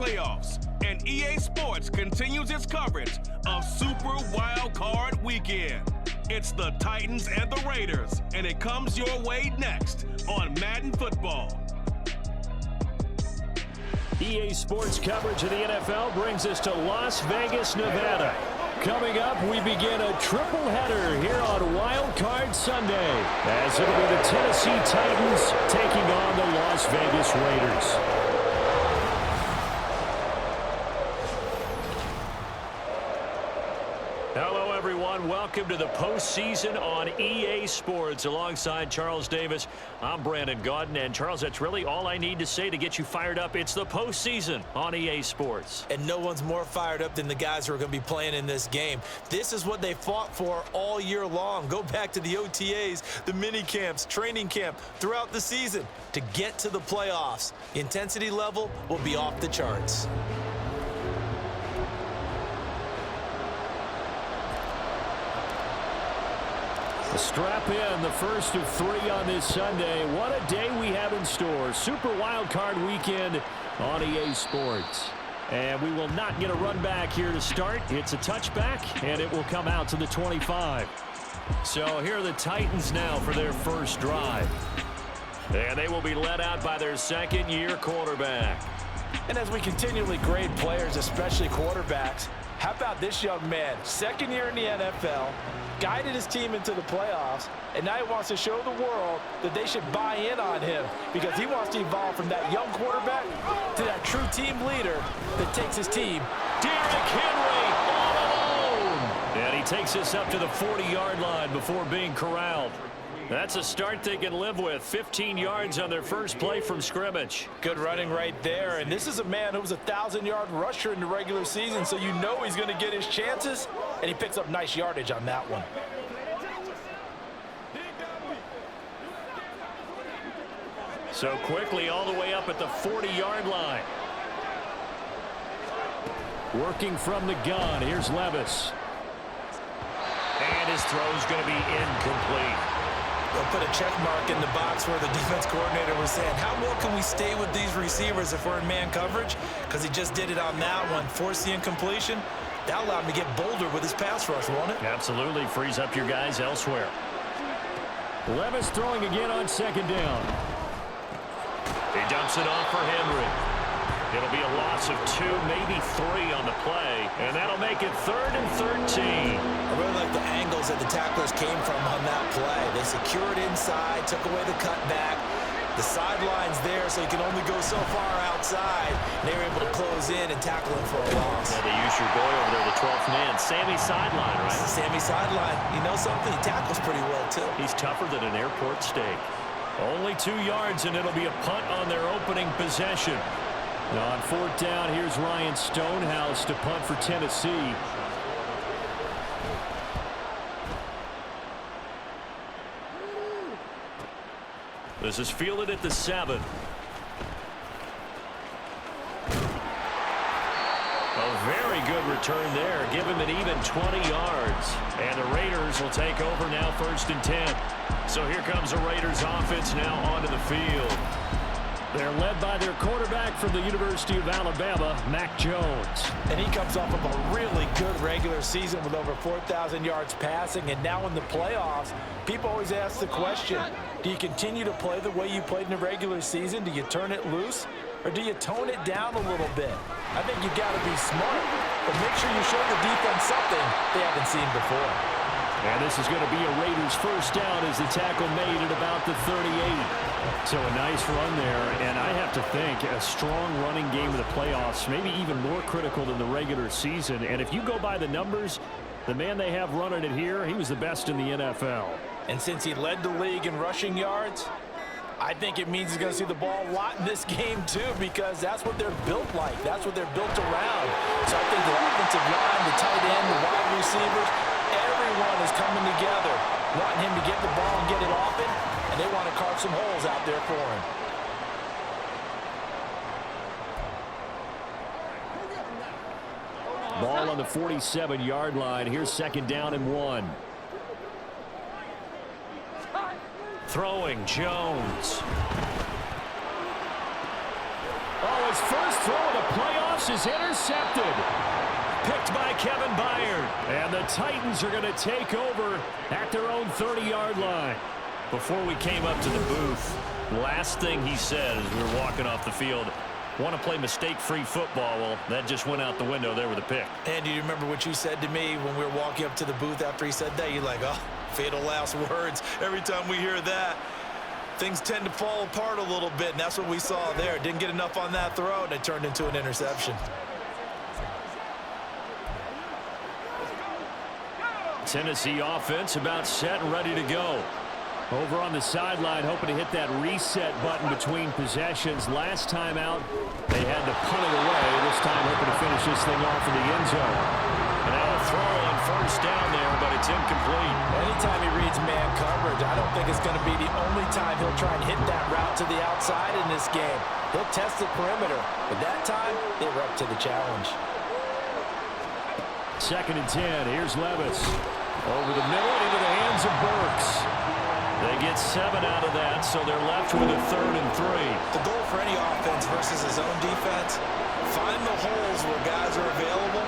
playoffs, and EA Sports continues its coverage of Super Wild Card Weekend. It's the Titans and the Raiders, and it comes your way next on Madden Football. EA Sports coverage of the NFL brings us to Las Vegas, Nevada. Coming up, we begin a triple header here on Wild Card Sunday, as it'll be the Tennessee Titans taking on the Las Vegas Raiders. Hello, everyone. Welcome to the postseason on EA Sports. Alongside Charles Davis, I'm Brandon Gaudin. And, Charles, that's really all I need to say to get you fired up. It's the postseason on EA Sports. And no one's more fired up than the guys who are going to be playing in this game. This is what they fought for all year long. Go back to the OTAs, the mini camps, training camp, throughout the season to get to the playoffs. The intensity level will be off the charts. Strap in, the first of 3 on this Sunday. What a day we have in store. Super Wild Card Weekend on EA Sports. And we will not get a run back here to start. It's a touchback, and it will come out to the 25. So here are the Titans now for their first drive. And they will be led out by their second-year quarterback. And as we continually grade players, especially quarterbacks, how about this young man, second year in the NFL, guided his team into the playoffs, and now he wants to show the world that they should buy in on him because he wants to evolve from that young quarterback to that true team leader that takes his team. Derrick Henry all alone. And he takes us up to the 40-yard line before being corralled. That's a start they can live with. 15 yards on their first play from scrimmage. Good running right there. And this is a man who was a 1,000-yard rusher in the regular season, so you know he's going to get his chances, and he picks up nice yardage on that one. So quickly all the way up at the 40-yard line. Working from the gun. Here's Levis. And his throw's going to be incomplete. They'll put a check mark in the box where the defense coordinator was saying, how well can we stay with these receivers if we're in man coverage? Because he just did it on that one. Force the incompletion. That allowed him to get bolder with his pass rush, won't it? Absolutely. Frees up your guys elsewhere. Levis throwing again on second down. He dumps it off for Henry. It'll be a loss of 2, maybe 3 on the play, and that'll make it 3rd and 13. I really like the angles that the tacklers came from on that play. They secured inside, took away the cutback. The sideline's there, so you can only go so far outside. They were able to close in and tackle him for a loss. Yeah, they use your boy over there, the 12th man, Sammy Sideline, right? Sammy Sideline. You know something? He tackles pretty well, too. He's tougher than an airport steak. Only 2 yards, and it'll be a punt on their opening possession. Now on 4th down, here's Ryan Stonehouse to punt for Tennessee. This is fielded at the 7. A very good return there. Give him an even 20 yards. And the Raiders will take over now 1st and 10. So here comes the Raiders offense now onto the field. They're led by their quarterback from the University of Alabama, Mac Jones. And he comes off of a really good regular season with over 4,000 yards passing. And now in the playoffs, people always ask the question, do you continue to play the way you played in the regular season? Do you turn it loose? Or do you tone it down a little bit? I think you got to be smart, but make sure you show the defense something they haven't seen before. And this is going to be a Raiders first down as the tackle made at about the 38. So a nice run there, and I have to think a strong running game of the playoffs, maybe even more critical than the regular season. And if you go by the numbers, the man they have running it here, he was the best in the NFL. And since he led the league in rushing yards, I think it means he's going to see the ball a lot in this game, too, because that's what they're built like. That's what they're built around. So I think the offensive line, the tight end, the wide receivers, everyone is coming together, wanting him to get the ball and get it off it, and they want to carve some holes out there for him. Ball on the 47-yard line. Here's 2nd down and 1. Throwing Jones. Oh, his first throw of the playoffs, pass is intercepted. Picked by Kevin Byard. And the Titans are going to take over at their own 30-yard line. Before we came up to the booth, last thing he said as we were walking off the field, want to play mistake-free football. Well, that just went out the window there with a pick. And do you remember what you said to me when we were walking up to the booth after he said that? You're like, oh, fatal last words. Every time we hear that, things tend to fall apart a little bit, and that's what we saw there. Didn't get enough on that throw, and it turned into an interception. Tennessee offense about set and ready to go. Over on the sideline, hoping to hit that reset button between possessions. Last time out, they had to punt it away. This time, hoping to finish this thing off in the end zone. And now a throw on first down there, but it's incomplete. Anytime he reads man coverage, I don't think it's going to be the only time he'll try and hit that route to the outside in this game. He'll test the perimeter, but that time, they were up to the challenge. 2nd and 10. Here's Levis. Over the middle into the hands of Burks. They get 7 out of that, so they're left with a 3rd and 3. The goal for any offense versus his own defense, find the holes where guys are available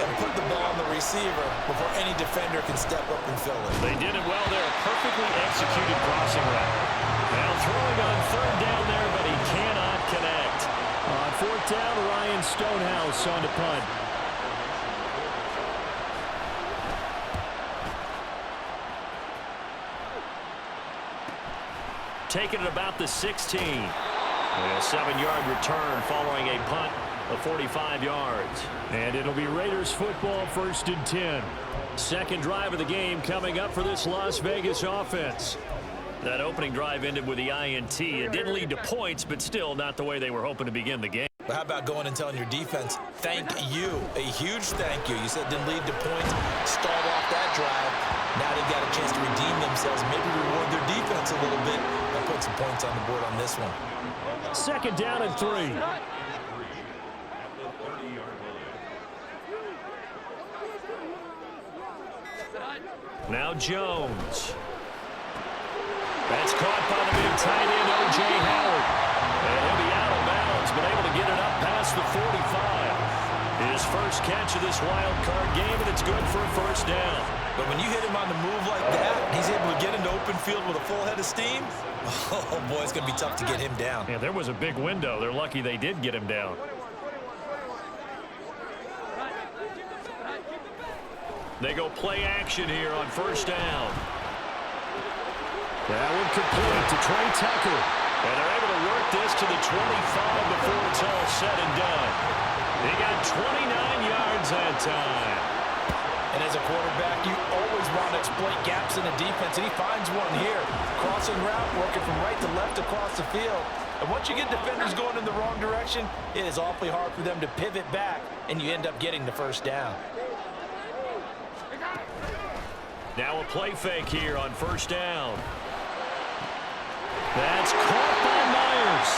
and put the ball on the receiver before any defender can step up and fill it. They did it well there. A perfectly executed crossing route. Now throwing on 3rd down there, but he cannot connect. On 4th down, Ryan Stonehouse on to punt. Taking it about the 16. And a 7-yard return following a punt of 45 yards. And it'll be Raiders football, 1st and 10. Second drive of the game coming up for this Las Vegas offense. That opening drive ended with the INT. It didn't lead to points, but still not the way they were hoping to begin the game. But how about going and telling your defense, thank you, a huge thank you. You said didn't lead to points, stalled off that drive. Now they've got a chance to redeem themselves, maybe reward their defense a little bit, and put some points on the board on this one. 2nd down and 3. Now Jones. That's caught by the big tight end, O.J. Howard. And he'll be out of bounds, but able to get it up past the 45. His first catch of this wild card game, and it's good for a 1st down. But when you hit him on the move like that, he's able to get into open field with a full head of steam. Oh, boy, it's going to be tough to get him down. Yeah, there was a big window. They're lucky they did get him down. They go play action here on 1st down. That one complete to Trey Tucker. And they're able to work this to the 25 before it's all said and done. They got 29 yards that time. And as a quarterback, you always want to exploit gaps in the defense, and he finds one here. Crossing route, working from right to left across the field. And once you get defenders going in the wrong direction, it is awfully hard for them to pivot back, and you end up getting the 1st down. Now a play fake here on 1st down. That's caught by Myers.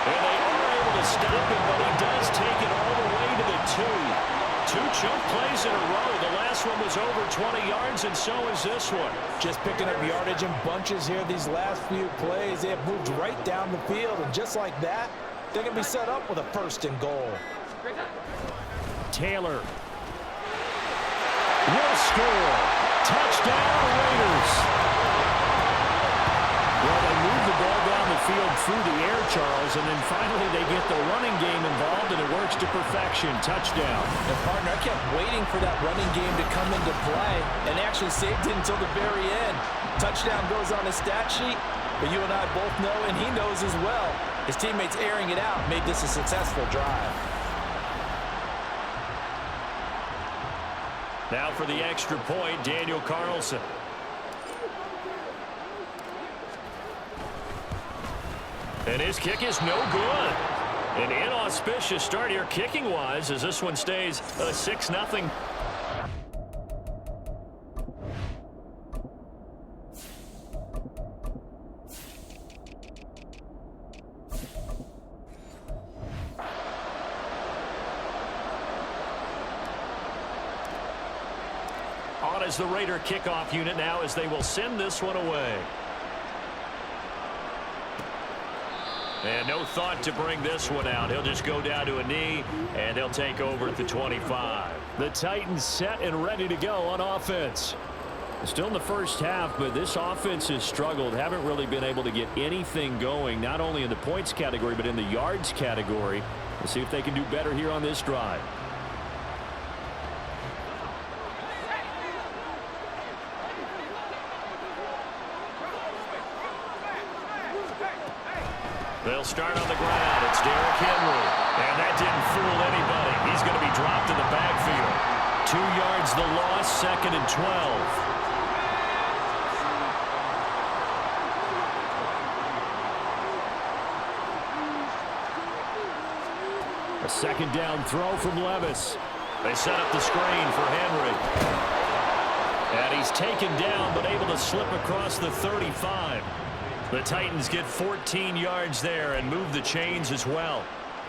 And they are able to stop him, but he does take it all the way to the 2. 2 chunk plays in a row. The last one was over 20 yards, and so is this one. Just picking up yardage in bunches here these last few plays. They have moved right down the field, and just like that, they're going to be set up with a 1st and goal. Taylor will score. Touchdown, Raiders. Well, they move the ball down the field through the air, Charles, and then finally they get the running game involved, and it works to perfection. Touchdown. And, partner, I kept waiting for that running game to come into play, and actually saved it until the very end. Touchdown goes on his stat sheet, but you and I both know, and he knows as well, his teammates airing it out made this a successful drive. Now for the extra point, Daniel Carlson. And his kick is no good. An inauspicious start here kicking-wise as this one stays a 6-0. On as the Raider kickoff unit now as they will send this one away. And no thought to bring this one out. He'll just go down to a knee, and they'll take over at the 25. The Titans set and ready to go on offense. Still in the first half, but this offense has struggled. Haven't really been able to get anything going, not only in the points category, but in the yards category. Let's see if they can do better here on this drive. They'll start on the ground. It's Derrick Henry. And that didn't fool anybody. He's going to be dropped in the backfield. 2 yards the loss, 2nd and 12. A 2nd down throw from Levis. They set up the screen for Henry. And he's taken down, but able to slip across the 35. The Titans get 14 yards there and move the chains as well.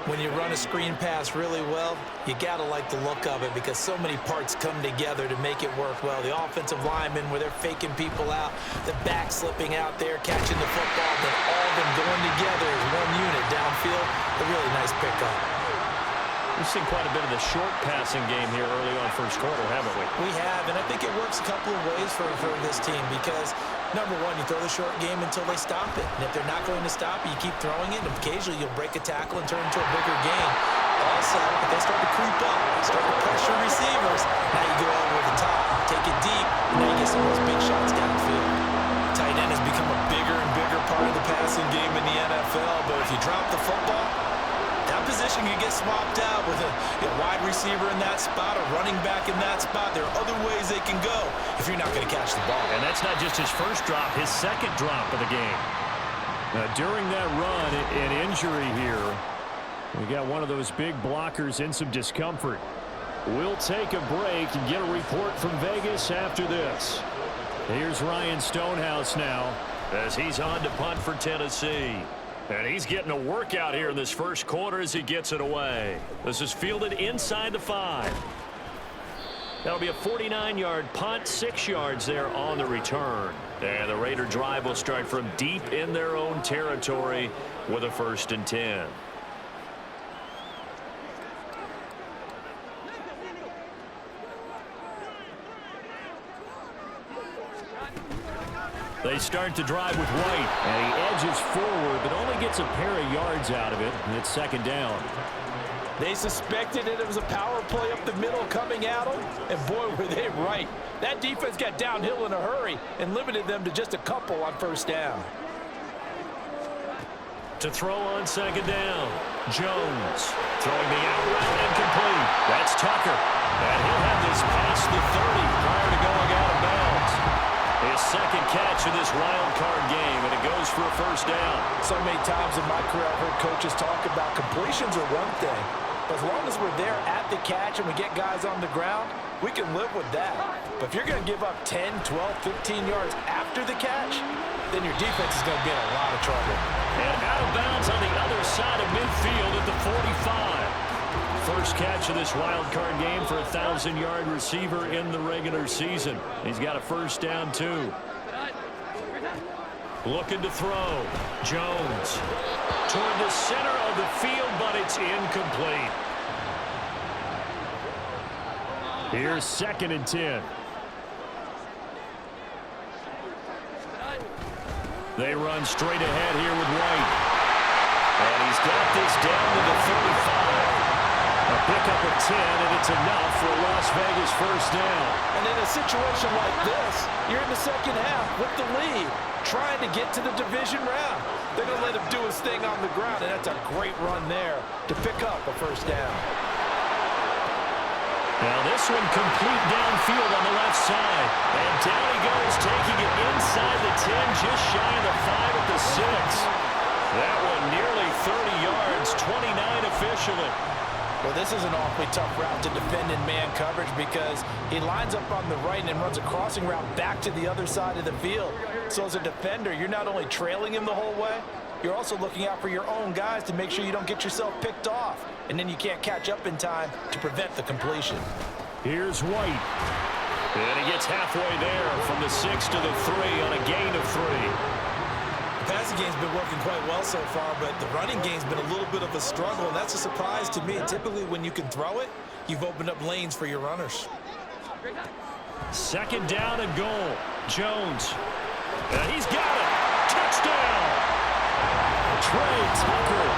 When you run a screen pass really well, you got to like the look of it because so many parts come together to make it work well. The offensive linemen, where they're faking people out, the back slipping out there, catching the football, then all of them going together as one unit downfield. A really nice pickup. We've seen quite a bit of the short passing game here early on first quarter, haven't we? We have, and I think it works a couple of ways for this team because, number one, you throw the short game until they stop it. And if they're not going to stop it, you keep throwing it, and occasionally you'll break a tackle and turn into a bigger game. Also, if they start to creep up, start to pressure receivers, now you go over the top, take it deep, and now you get some of those big shots downfield. Tight end has become a bigger and bigger part of the passing game in the NFL, but if you drop the football, that position can get swapped out with a wide receiver in that spot, a running back in that spot. There are other ways they can go if you're not going to catch the ball. And that's not just his first drop, his 2nd drop of the game. During that run, an injury here. We got one of those big blockers in some discomfort. We'll take a break and get a report from Vegas after this. Here's Ryan Stonehouse now as he's on to punt for Tennessee. And he's getting a workout here in this first quarter as he gets it away. This is fielded inside the 5. That'll be a 49-yard punt, 6 yards there on the return. And the Raider drive will start from deep in their own territory with a 1st and 10. They start to drive with White, and he edges forward, but only gets a pair of yards out of it, and it's 2nd down. They suspected it was a power play up the middle coming at them, and boy, were they right. That defense got downhill in a hurry and limited them to just a couple on 1st down. To throw on 2nd down, Jones throwing the out route incomplete. That's Tucker, and he'll have this past the 30 prior to going out of bounds. His 2nd catch of this wild card game, and it goes for a 1st down. So many times in my career I've heard coaches talk about completions are one thing, but as long as we're there at the catch and we get guys on the ground, we can live with that. But if you're going to give up 10, 12, 15 yards after the catch, then your defense is going to be in a lot of trouble. And out of bounds on the other side of midfield at the 45. First catch of this wild card game for a 1,000-yard receiver in the regular season. He's got a 1st down, too. Looking to throw. Jones toward the center of the field, but it's incomplete. Here's 2nd and 10. They run straight ahead here with White. And he's got this down to the 35. A pickup of 10, and it's enough for a Las Vegas 1st down. And in a situation like this, you're in the 2nd half with the lead, trying to get to the division round. They're going to let him do his thing on the ground, and that's a great run there to pick up a 1st down. Now this one complete downfield on the left side. And down he goes, taking it inside the 10, just shy of the 5 at the 6. That one nearly 30 yards, 29 officially. Well, this is an awfully tough route to defend in man coverage because he lines up on the right and then runs a crossing route back to the other side of the field. So as a defender, you're not only trailing him the whole way, you're also looking out for your own guys to make sure you don't get yourself picked off. And then you can't catch up in time to prevent the completion. Here's White. And he gets halfway there from the 6 to the 3 on a gain of 3. The pass passing game's been working quite well so far, but the running game's been a little bit of a struggle, and that's a surprise to me. Typically, when you can throw it, you've opened up lanes for your runners. Second down and goal. Jones. And he's got it. Touchdown. Trey Tucker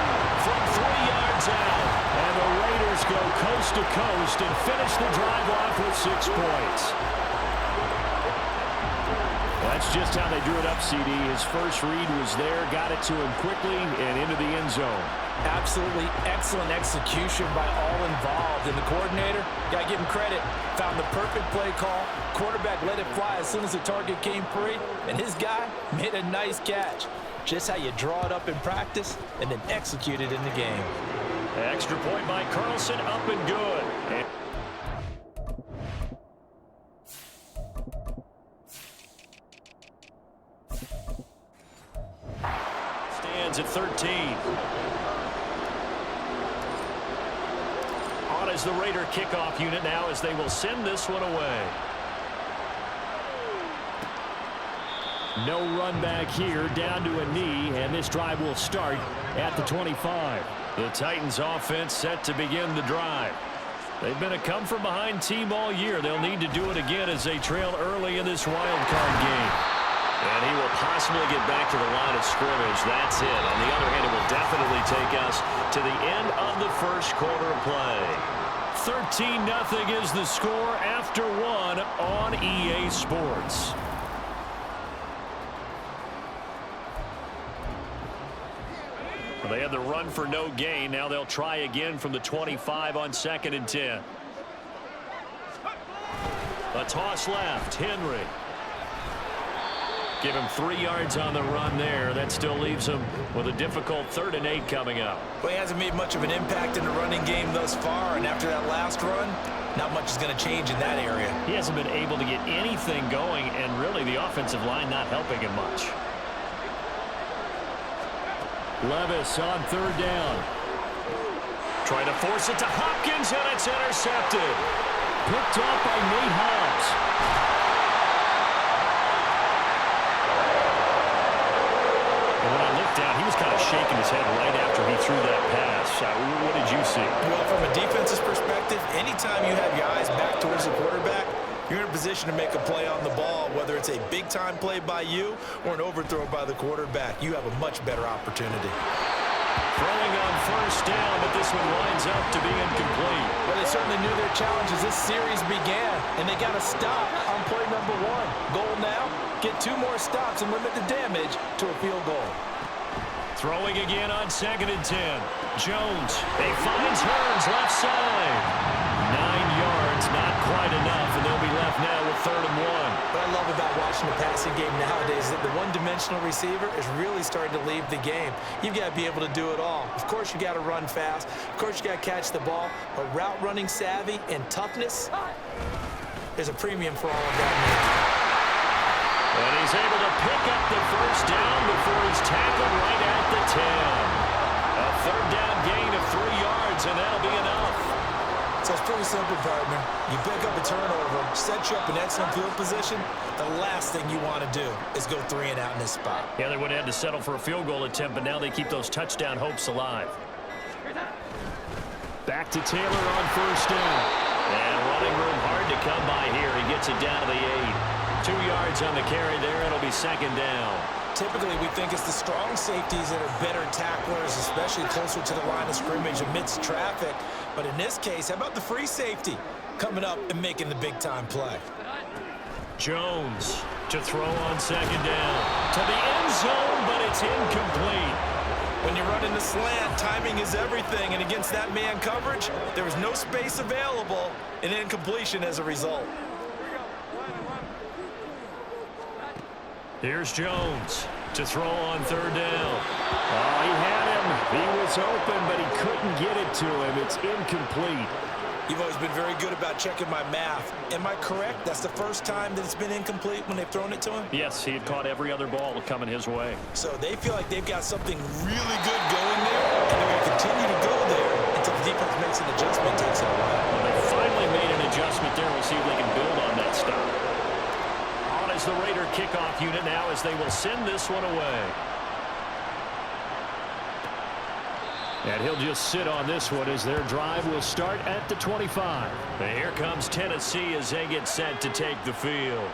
from 3 yards out. And the Raiders go coast to coast and finish the drive off with 6 points. That's just how they drew it up, CD. His first read was there, got it to him quickly, and into the end zone. Absolutely excellent execution by all involved. And the coordinator, got to give him credit, found the perfect play call. Quarterback let it fly as soon as the target came free, and his guy made a nice catch. Just how you draw it up in practice and then execute it in the game. Extra point by Carlson, up and good. Stands at 13. On as the Raider kickoff unit now as they will send this one away. No run back here, down to a knee, and this drive will start at the 25. The Titans offense set to begin the drive. They've been a come-from-behind team all year. They'll need to do it again as they trail early in this wild card game. And he will possibly get back to the line of scrimmage. That's it. On the other hand, it will definitely take us to the end of the first quarter of play. 13-0 is the score after 1 on EA Sports. Well, they had the run for no gain. Now they'll try again from the 25 on 2nd and 10. A toss left. Henry. Give him 3 yards on the run there. That still leaves him with a difficult 3rd and 8 coming up. Well, he hasn't made much of an impact in the running game thus far, and after that last run, not much is going to change in that area. He hasn't been able to get anything going, and really the offensive line not helping him much. Levis on 3rd down. Trying to force it to Hopkins, and it's intercepted. Picked off by Nate Hobbs. When I looked down, he was kind of shaking his head right after he threw that pass. What did you see? Well, from a defense's perspective, anytime you have your eyes back towards the quarterback, you're in a position to make a play on the ball, whether it's a big-time play by you or an overthrow by the quarterback. You have a much better opportunity. Throwing on 1st down, but this one winds up to be incomplete. Well, they certainly knew their challenge as this series began, and they got to stop on play number 1. Goal now, get 2 more stops and limit the damage to a field goal. Throwing again on 2nd and 10. Jones, he finds Hearns left side. 9 yards, not quite enough, and they'll be left now with 3rd and 1. What I love about watching the passing game nowadays is that the one-dimensional receiver is really starting to leave the game. You've got to be able to do it all. Of course, you got to run fast. Of course, you got to catch the ball. But route running savvy and toughness, there's a premium for all of that. And he's able to pick up the 1st down before he's tackled right at the 10. A 3rd down gain of 3 yards, and that'll be enough. So it's pretty simple, partner. You pick up a turnover, set you up in excellent field position. The last thing you want to do is go 3 and out in this spot. Yeah, they would have had to settle for a field goal attempt, but now they keep those touchdown hopes alive. Back to Taylor on 1st down. And running room hard to come by here. He gets it down to the 8. 2 yards on the carry there. It'll be 2nd down. Typically, we think it's the strong safeties that are better tacklers, especially closer to the line of scrimmage amidst traffic. But in this case, how about the free safety coming up and making the big-time play? Jones to throw on 2nd down. To the end zone, but it's incomplete. When you run in the slant, timing is everything. And against that man coverage, there was no space available, and incompletion as a result. Here's Jones to throw on 3rd down. Oh, he had him. He was open, but he couldn't get it to him. It's incomplete. You've always been very good about checking my math. Am I correct? That's the first time that it's been incomplete when they've thrown it to him? Yes, he had caught every other ball coming his way. So they feel like they've got something really good going there, and they're going to continue to go there until the defense makes an adjustment, takes it away. Well, they finally made an adjustment there. We'll see if they can build on that stop. As the Raider kickoff unit now as they will send this one away. And he'll just sit on this one as their drive will start at the 25. And here comes Tennessee as they get set to take the field.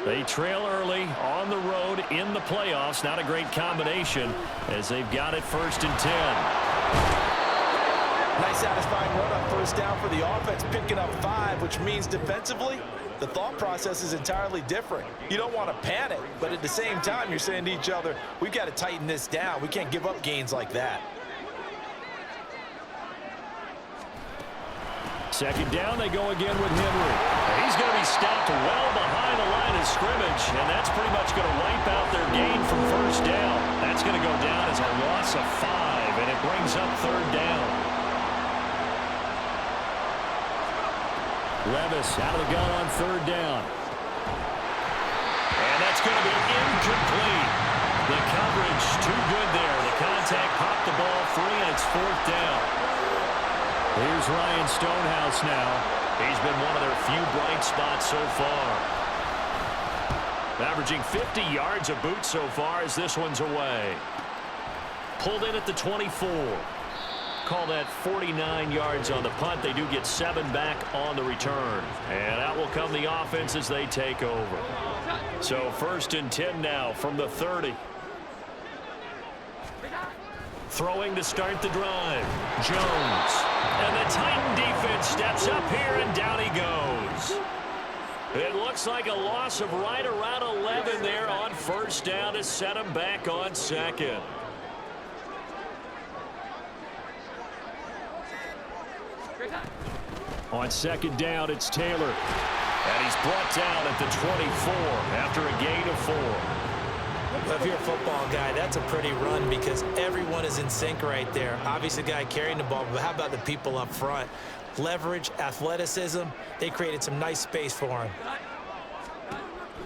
They trail early on the road in the playoffs. Not a great combination as they've got it 1st and 10. Nice satisfying run on 1st down for the offense, picking up 5, which means defensively, the thought process is entirely different. You don't want to panic, but at the same time, you're saying to each other, we've got to tighten this down. We can't give up gains like that. 2nd down, they go again with Henry. He's going to be stopped well behind the line of scrimmage, and that's pretty much going to wipe out their gain from 1st down. That's going to go down as a loss of 5, and it brings up 3rd down. Levis out of the gun on 3rd down. And that's going to be incomplete. The coverage too good there. The contact popped the ball free, and it's 4th down. Here's Ryan Stonehouse now. He's been one of their few bright spots so far. Averaging 50 yards a boot so far as this one's away. Pulled in at the 24. Call that 49 yards on the punt. They do get 7 back on the return. And out will come the offense as they take over. So 1st and 10 now from the 30. Throwing to start the drive. Jones. And the Titan defense steps up here, and down he goes. It looks like a loss of right around 11 there on 1st down to set him back on 2nd. On 2nd down, it's Taylor. And he's brought down at the 24 after a gain of 4. Well, if you're a football guy, that's a pretty run because everyone is in sync right there. Obviously, the guy carrying the ball, but how about the people up front? Leverage, athleticism, they created some nice space for him.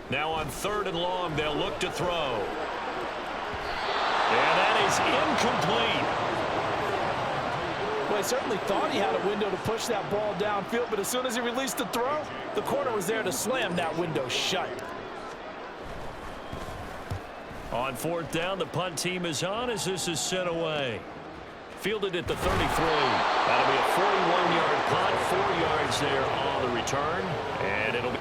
Now on 3rd and long, they'll look to throw. And that is incomplete. Well, he certainly thought he had a window to push that ball downfield, but as soon as he released the throw, the corner was there to slam that window shut. On 4th down, the punt team is on as this is sent away. Fielded at the 33. That'll be a 41-yard punt, 4 yards there on the return, and it'll be...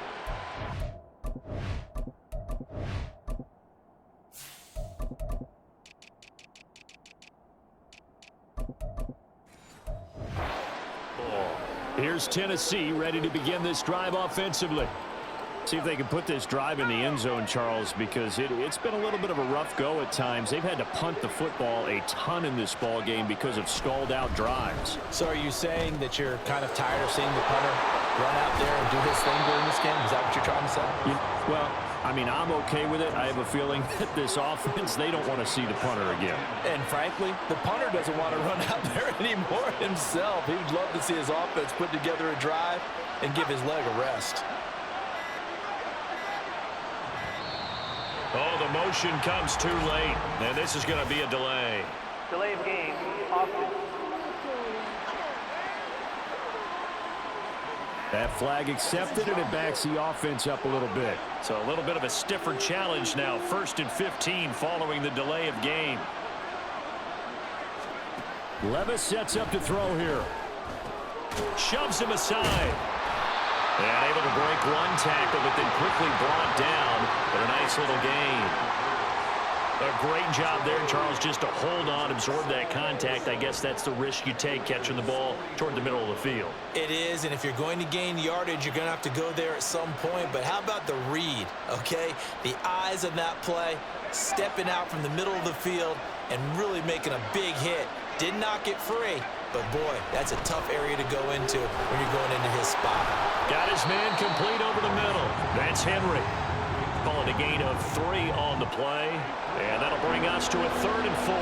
Here's Tennessee ready to begin this drive offensively. See if they can put this drive in the end zone, Charles, because it's been a little bit of a rough go at times. They've had to punt the football a ton in this ball game because of stalled-out drives. So are you saying that you're kind of tired of seeing the punter run out there and do his thing during this game? Is that what you're trying to say? Well, I mean, I'm okay with it. I have a feeling that this offense, they don't want to see the punter again. And frankly, the punter doesn't want to run out there anymore himself. He would love to see his offense put together a drive and give his leg a rest. Oh, the motion comes too late, and this is going to be a delay. Delay of game, offense. That flag accepted, and it backs the offense up a little bit. So a little bit of a stiffer challenge now. 1st and 15 following the delay of game. Levis sets up to throw here. Shoves him aside. And able to break one tackle, but then quickly brought down. But a nice little gain. A great job there, Charles, just to hold on, absorb that contact. I guess that's the risk you take catching the ball toward the middle of the field. It is, and if you're going to gain yardage, you're going to have to go there at some point. But how about the read, okay? The eyes of that play, stepping out from the middle of the field and really making a big hit. Did not get free, but boy, that's a tough area to go into when you're going into his spot. Got his man complete over the middle. That's Henry. Calling a gain of 3 on the play, and that'll bring us to a 3rd and 4.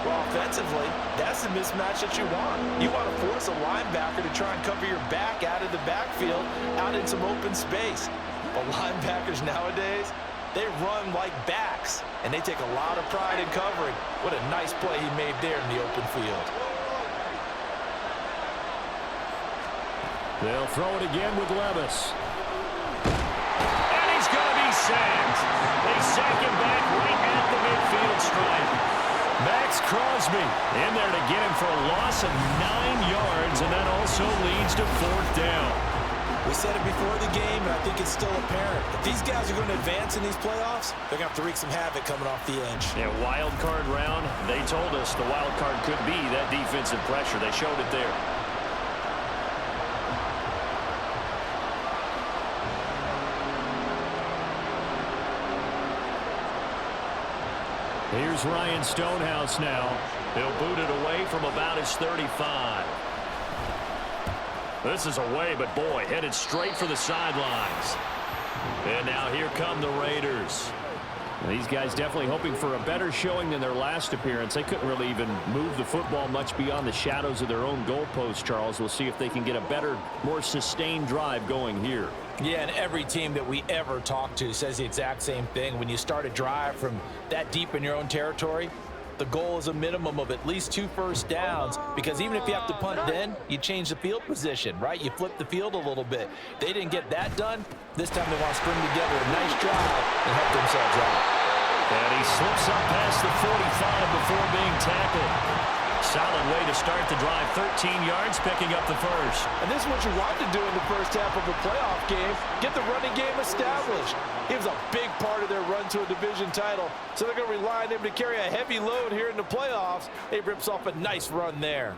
Well, offensively, that's the mismatch that you want. You want to force a linebacker to try and cover your back out of the backfield, out in some open space. But linebackers nowadays, they run like backs, and they take a lot of pride in covering. What a nice play he made there in the open field. They'll throw it again with Levis. And he's going to be sacked. They sack him back right at the midfield stripe. Max Crosby in there to get him for a loss of 9 yards, and that also leads to 4th down. We said it before the game, and I think it's still apparent. If these guys are going to advance in these playoffs, they're going to have to wreak some havoc coming off the edge. Yeah, wild card round. They told us the wild card could be that defensive pressure. They showed it there. Here's Ryan Stonehouse now. He'll boot it away from about his 35. This is away, but boy, headed straight for the sidelines. And now here come the Raiders. These guys definitely hoping for a better showing than their last appearance. They couldn't really even move the football much beyond the shadows of their own goalpost, Charles. We'll see if they can get a better, more sustained drive going here. Yeah, and every team that we ever talk to says the exact same thing. When you start a drive from that deep in your own territory, the goal is a minimum of at least 2 first downs, because even if you have to punt then, you change the field position, right? You flip the field a little bit. They didn't get that done. This time they want to string together a nice drive and help themselves out. And he slips up past the 45 before being tackled. Solid way to start the drive. 13 yards, picking up the first. And this is what you want to do in the first half of a playoff game. Get the running game established. He was a big part of their run to a division title, so they're going to rely on him to carry a heavy load here in the playoffs. He rips off a nice run there.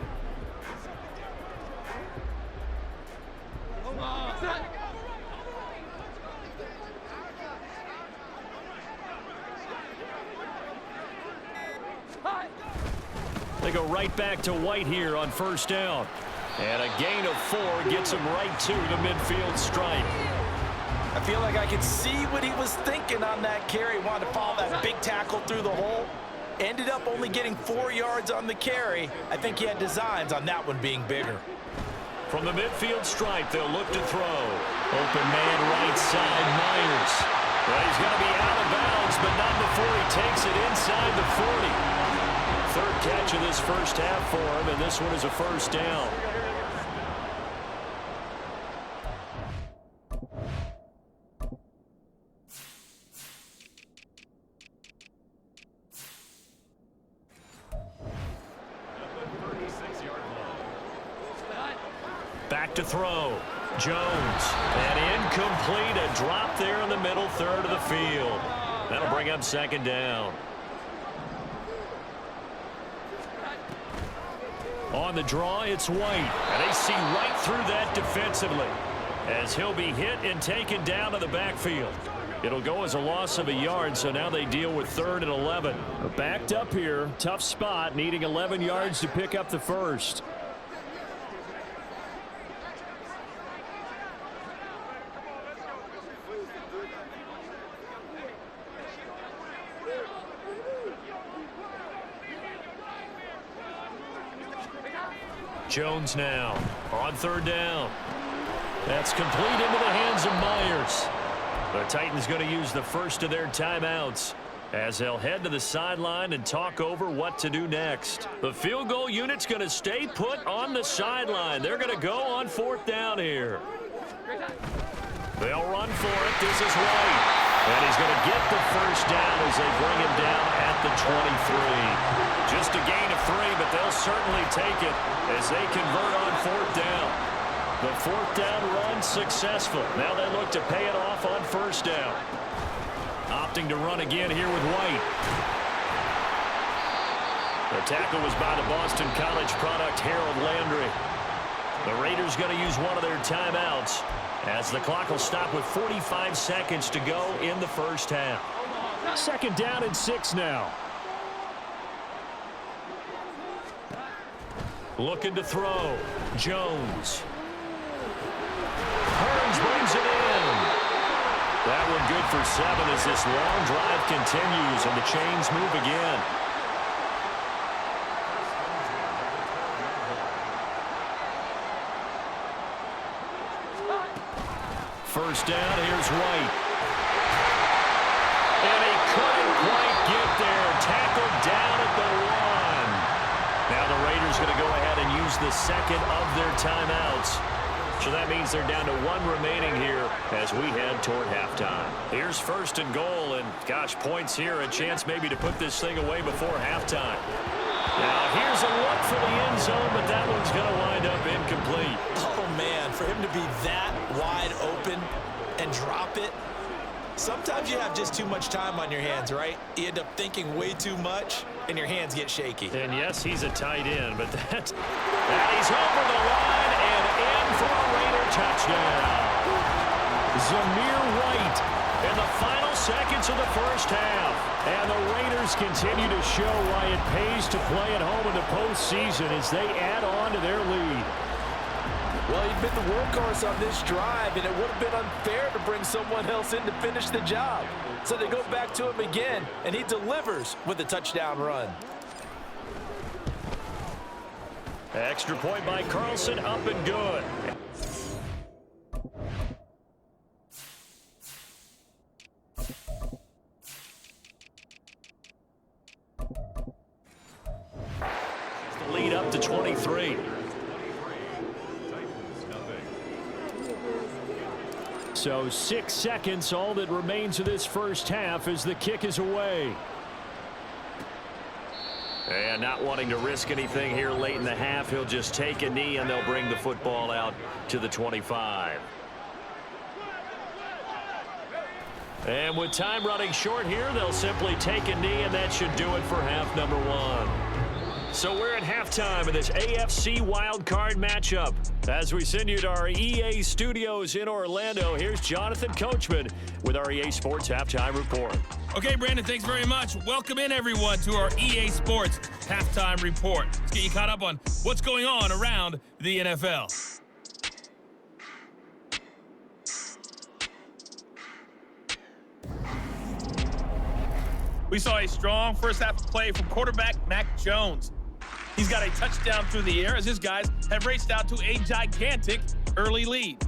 They go right back to White here on first down. And a gain of 4 gets him right to the midfield stripe. I feel like I could see what he was thinking on that carry. Wanted to follow that big tackle through the hole. Ended up only getting 4 yards on the carry. I think he had designs on that one being bigger. From the midfield stripe, they'll look to throw. Open man right side, Myers. Well, he's going to be out of bounds, but not before he takes it inside the 40. Third catch of this first half for him, and this one is a first down. Back to throw. Jones. And incomplete. A drop there in the middle third of the field. That'll bring up second down. On the draw, it's White. And they see right through that defensively as he'll be hit and taken down to the backfield. It'll go as a loss of a yard, so now they deal with 3rd and 11. Backed up here, tough spot, needing 11 yards to pick up the first. Jones now on 3rd down. That's complete into the hands of Myers. The Titans going to use the first of their timeouts as they'll head to the sideline and talk over what to do next. The field goal unit's going to stay put on the sideline. They're going to go on 4th down here. They'll run for it. This is White. And he's going to get the first down as they bring him down at the 23. Just a gain of 3, but they'll certainly take it as they convert on 4th down. The 4th down run successful. Now they look to pay it off on first down. Opting to run again here with White. The tackle was by the Boston College product, Harold Landry. The Raiders going to use one of their timeouts as the clock will stop with 45 seconds to go in the first half. 2nd down and 6 now. Looking to throw. Jones. Hearns brings it in. That one good for 7 as this long drive continues and the chains move again. First down, here's White. And he couldn't quite get there. Tackled down at the 1. Now the Raiders going to go ahead and use the second of their timeouts. So that means they're down to 1 remaining here as we head toward halftime. Here's 1st and goal, and gosh, points here, a chance maybe to put this thing away before halftime. Now here's a look for the end zone, but that one's going to wind up incomplete. Oh, man, for him to be that wide open and drop it, sometimes you have just too much time on your hands, right? You end up thinking way too much, and your hands get shaky. And yes, he's a tight end, but that he's over the line and in for a Raider touchdown. Zamir White in the final seconds of the first half. And the Raiders continue to show why it pays to play at home in the postseason as they add on to their lead. Well, he'd been the workhorse on this drive, and it would have been unfair to bring someone else in to finish the job. So they go back to him again, and he delivers with a touchdown run. Extra point by Carlson, up and good. The lead up to 23. So 6 seconds, all that remains of this first half as the kick is away. And not wanting to risk anything here late in the half, he'll just take a knee and they'll bring the football out to the 25. And with time running short here, they'll simply take a knee, and that should do it for half number 1. So we're at halftime of this AFC wildcard matchup. As we send you to our EA studios in Orlando, here's Jonathan Coachman with our EA Sports Halftime Report. Okay, Brandon, thanks very much. Welcome in, everyone, to our EA Sports Halftime Report. Let's get you caught up on what's going on around the NFL. We saw a strong first half of play from quarterback Mac Jones. He's got a touchdown through the air as his guys have raced out to a gigantic early lead.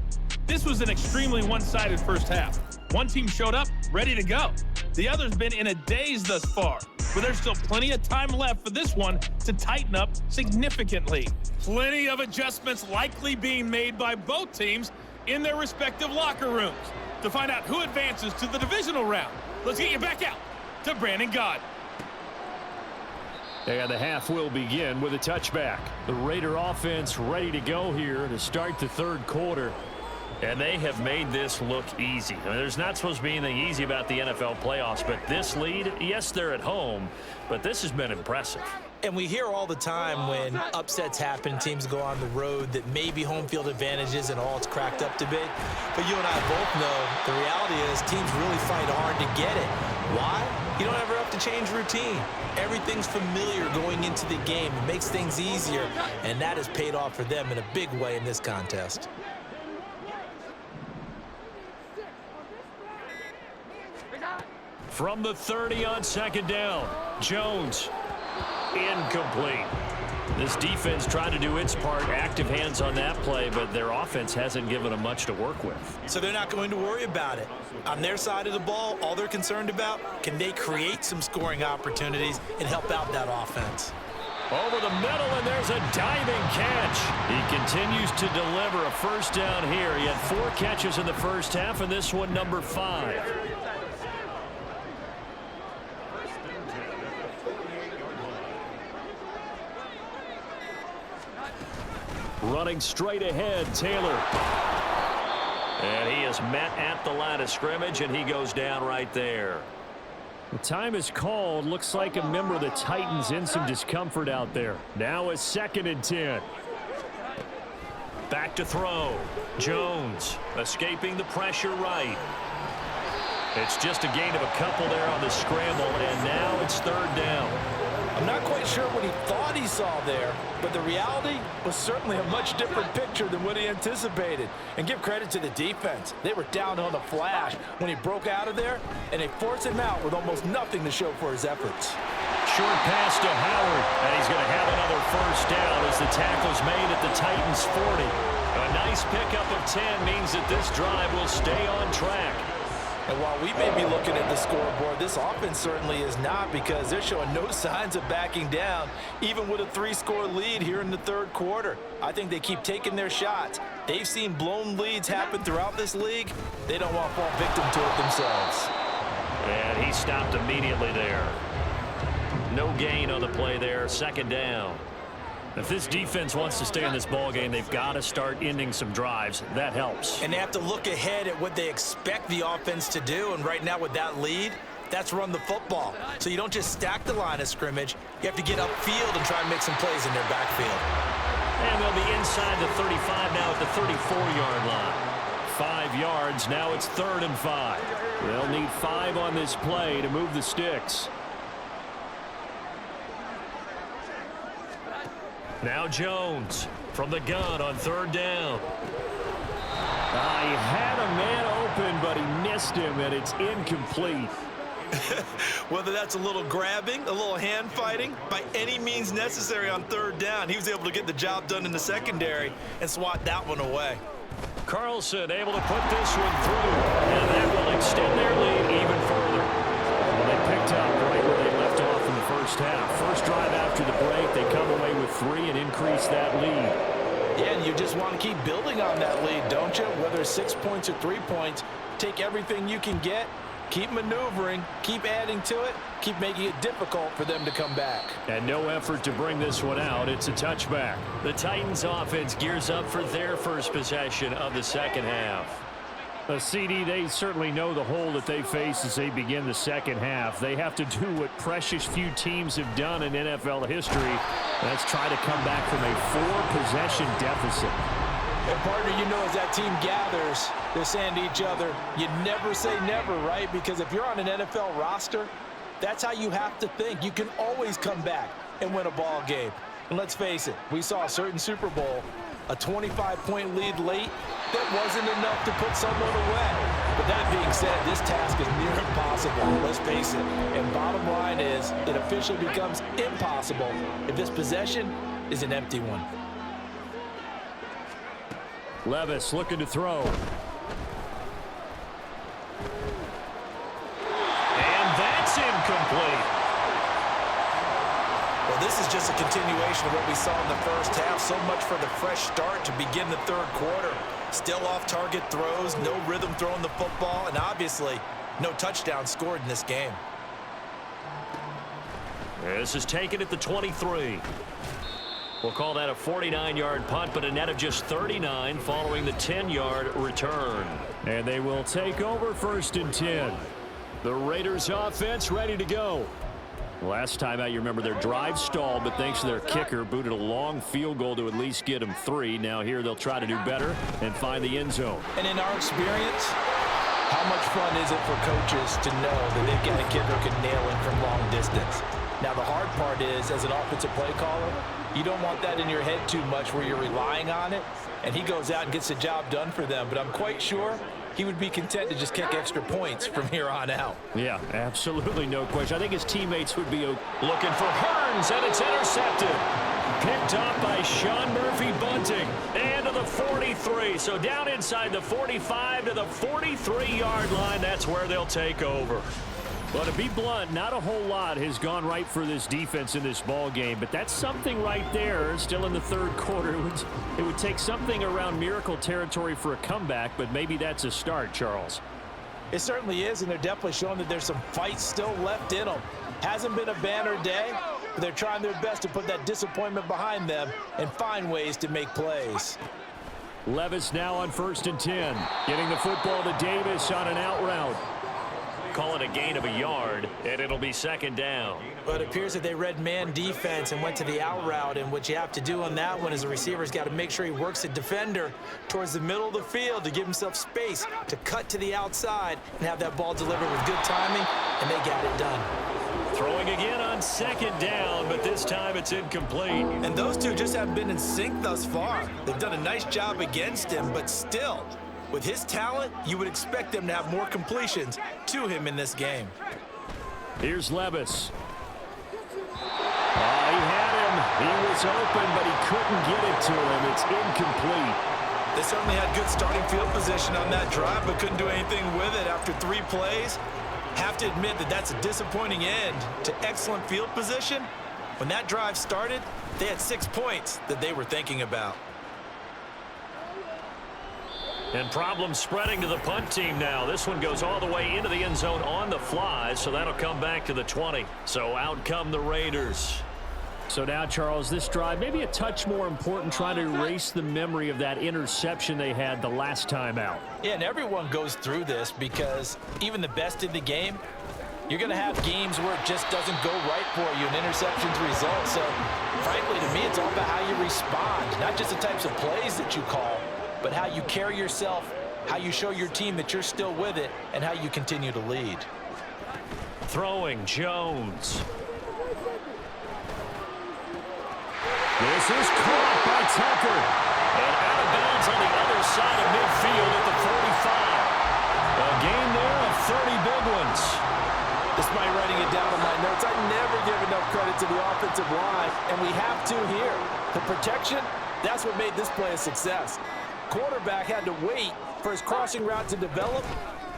This was an extremely one-sided first half. One team showed up ready to go. The other's been in a daze thus far, but there's still plenty of time left for this one to tighten up significantly. Plenty of adjustments likely being made by both teams in their respective locker rooms. To find out who advances to the divisional round, let's get you back out to Brandon Gaudin. And the half will begin with a touchback. The Raider offense ready to go here to start the third quarter. And they have made this look easy. I mean, there's not supposed to be anything easy about the NFL playoffs, but this lead, yes, they're at home, but this has been impressive. And we hear all the time when upsets happen, teams go on the road, that maybe home field advantage isn't all it's cracked up to be. But you and I both know the reality is teams really fight hard to get it. Why? You don't ever have to change routine. Everything's familiar going into the game. It makes things easier, and that has paid off for them in a big way in this contest. From the 30 on second down, Jones, incomplete. This defense tried to do its part, active hands on that play, but their offense hasn't given them much to work with. So they're not going to worry about it. On their side of the ball, all they're concerned about, can they create some scoring opportunities and help out that offense? Over the middle, and there's a diving catch. He continues to deliver a first down here. He had 4 catches in the first half, and this one number 5. Running straight ahead, Taylor. And he is met at the line of scrimmage, and he goes down right there. The time is called. Looks like a member of the Titans in some discomfort out there. Now a 2nd and 10. Back to throw. Jones escaping the pressure right. It's just a gain of a couple there on the scramble, and now it's 3rd down. I'm not quite sure what he thought he saw there, but the reality was certainly a much different picture than what he anticipated. And give credit to the defense. They were down on the flash when he broke out of there, and they forced him out with almost nothing to show for his efforts. Short pass to Howard, and he's going to have another first down as the tackle's made at the Titans' 40. A nice pickup of 10 means that this drive will stay on track. And while we may be looking at the scoreboard, this offense certainly is not, because they're showing no signs of backing down, even with a 3-score lead here in the third quarter. I think they keep taking their shots. They've seen blown leads happen throughout this league. They don't want to fall victim to it themselves. And he stopped immediately there. No gain on the play there, second down. If this defense wants to stay in this ball game, they've got to start ending some drives. That helps. And they have to look ahead at what they expect the offense to do. And right now with that lead, that's run the football. So you don't just stack the line of scrimmage. You have to get upfield and try and make some plays in their backfield. And they'll be inside the 35 now at the 34-yard line. 5 yards. Now it's 3rd and 5. They'll need 5 on this play to move the sticks. Now Jones from the gun on 3rd down. He had a man open, but he missed him, and it's incomplete. Whether that's a little grabbing, a little hand fighting, by any means necessary on 3rd down, he was able to get the job done in the secondary and swat that one away. Carlson able to put this one through, and that will extend their lead even further. Well, they picked up right where they left off in the first half. First drive after the break, they come away with 3 and increase that lead. Yeah, and you just want to keep building on that lead, don't you? Whether it's 6 points or 3 points, take everything you can get, keep maneuvering, keep adding to it, keep making it difficult for them to come back. And no effort to bring this one out. It's a touchback. The Titans offense gears up for their first possession of the second half. CD, they certainly know the hole that they face as they begin the second half. They have to do what precious few teams have done in NFL history. Let's try to come back from a 4-possession deficit. And partner, you know, as that team gathers, they're saying to each other, you never say never, right? Because if you're on an NFL roster, that's how you have to think. You can always come back and win a ball game. And let's face it, we saw a certain Super Bowl, a 25-point lead late, that wasn't enough to put someone away. But that being said, this task is near impossible, let's face it. And bottom line is, it officially becomes impossible if this possession is an empty one. Levis looking to throw. And that's incomplete. Well, this is just a continuation of what we saw in the first half. So much for the fresh start to begin the third quarter. Still off-target throws, no rhythm throwing the football, and obviously no touchdown scored in this game. This is taken at the 23. We'll call that a 49-yard punt, but a net of just 39 following the 10-yard return. And they will take over 1st and 10. The Raiders offense ready to go. Last time out, you remember their drive stalled, but thanks to their kicker, booted a long field goal to at least get them 3. Now here they'll try to do better and find the end zone. And in our experience, how much fun is it for coaches to know that they've got a kid who can nail it from long distance? Now the hard part is, as an offensive play caller, you don't want that in your head too much where you're relying on it, and he goes out and gets the job done for them. But I'm quite sure he would be content to just kick extra points from here on out. Yeah, absolutely no question. I think his teammates would be looking for Hearns, and it's intercepted. Picked up by Sean Murphy-Bunting. And to the 43. So down inside the 45 to the 43-yard line. That's where they'll take over. Well, to be blunt, not a whole lot has gone right for this defense in this ball game, but that's something right there. Still in the third quarter, it would take something around miracle territory for a comeback, but maybe that's a start, Charles. It certainly is, and they're definitely showing that there's some fight still left in them. Hasn't been a banner day, but they're trying their best to put that disappointment behind them and find ways to make plays. Levis now on 1st and 10, getting the football to Davis on an out route. Call it a gain of a yard, and it'll be 2nd down. But it appears that they read man defense and went to the out route, and what you have to do on that one is the receiver's got to make sure he works the defender towards the middle of the field to give himself space to cut to the outside and have that ball delivered with good timing, and they got it done. Throwing again on 2nd down, but this time it's incomplete. And those two just haven't been in sync thus far. They've done a nice job against him, but still, with his talent, you would expect them to have more completions to him in this game. Here's Levis. He had him. He was open, but he couldn't get it to him. It's incomplete. They certainly had good starting field position on that drive, but couldn't do anything with it after 3 plays. Have to admit that that's a disappointing end to excellent field position. When that drive started, they had 6 points that they were thinking about. And problems spreading to the punt team now. This one goes all the way into the end zone on the fly, so that'll come back to the 20. So out come the Raiders. So now, Charles, this drive maybe a touch more important, trying to erase the memory of that interception they had the last time out. Yeah, and everyone goes through this because even the best in the game, you're going to have games where it just doesn't go right for you, and interceptions result. So, frankly, to me, it's all about how you respond, not just the types of plays that you call, but how you carry yourself, how you show your team that you're still with it, and how you continue to lead. Throwing, Jones. This is caught by Tucker. And out of bounds on the other side of midfield at the 45. A gain there of 30 big ones. Despite writing it down on my notes, I never give enough credit to the offensive line, and we have to here. The protection, that's what made this play a success. Quarterback had to wait for his crossing route to develop,